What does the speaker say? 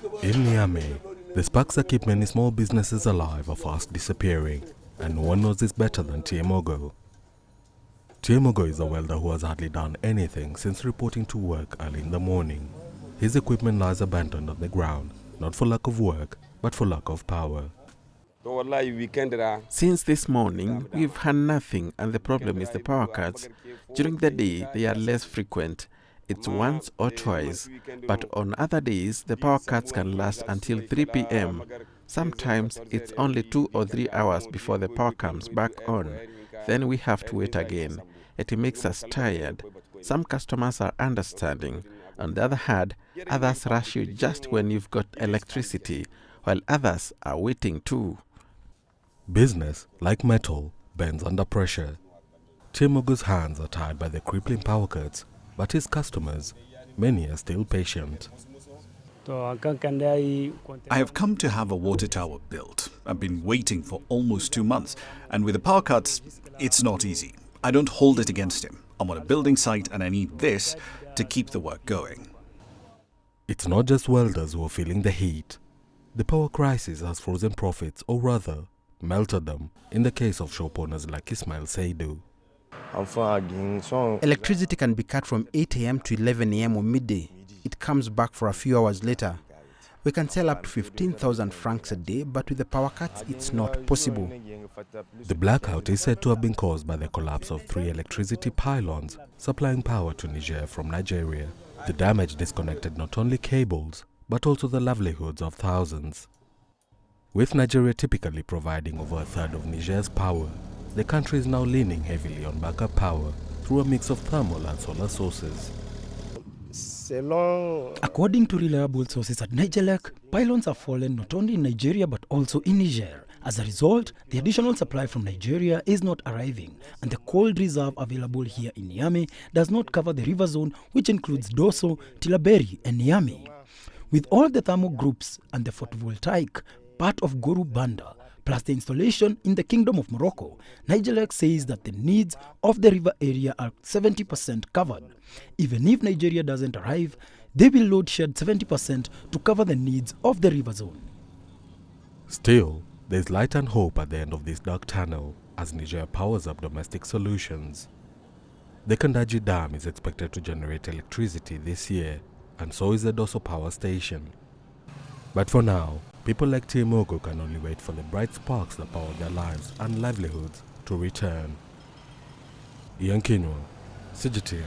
In Niamey, the sparks that keep many small businesses alive are fast disappearing, and no one knows this better than Tiemogo. Tiemogo is a welder who has hardly done anything since reporting to work early in the morning. His equipment lies abandoned on the ground, not for lack of work, but for lack of power. Since this morning, we've had nothing, and the problem is the power cuts. During the day, they are less frequent. It's once or twice, but on other days, the power cuts can last until 3 p.m. Sometimes it's only 2 or 3 hours before the power comes back on. Then we have to wait again. It makes us tired. Some customers are understanding. On the other hand, others rush you just when you've got electricity, while others are waiting too. Business, like metal, bends under pressure. Tiemogo's hands are tied by the crippling power cuts, but his customers, many are still patient. I have come to have a water tower built. I've been waiting for almost 2 months, and with the power cuts, it's not easy. I don't hold it against him. I'm on a building site and I need this to keep the work going. It's not just welders who are feeling the heat. The power crisis has frozen profits, or rather, melted them, in the case of shop owners like Ismail Saidu. Electricity can be cut from 8 a.m. to 11 a.m. or midday. It comes back for a few hours later. We can sell up to 15,000 francs a day, but with the power cuts, it's not possible. The blackout is said to have been caused by the collapse of 3 electricity pylons supplying power to Niger from Nigeria. The damage disconnected not only cables, but also the livelihoods of thousands. With Nigeria typically providing over a third of Niger's power, the country is now leaning heavily on backup power through a mix of thermal and solar sources. According to reliable sources at Nigelec, pylons have fallen not only in Nigeria but also in Niger. As a result, the additional supply from Nigeria is not arriving, and the cold reserve available here in Niamey does not cover the river zone, which includes Dosso, Tillaberi and Niamey. With all the thermal groups and the photovoltaic part of Goru Banda, plus the installation in the Kingdom of Morocco, Nigelec says that the needs of the river area are 70% covered. Even if Nigeria doesn't arrive, they will load shed 70% to cover the needs of the river zone. Still, there's light and hope at the end of this dark tunnel as Niger powers up domestic solutions. The Kandaji Dam is expected to generate electricity this year, and so is the Dosso power station. But for now, people like Tiemogo can only wait for the bright sparks that power their lives and livelihoods to return. Ian Kinwa, CGTN.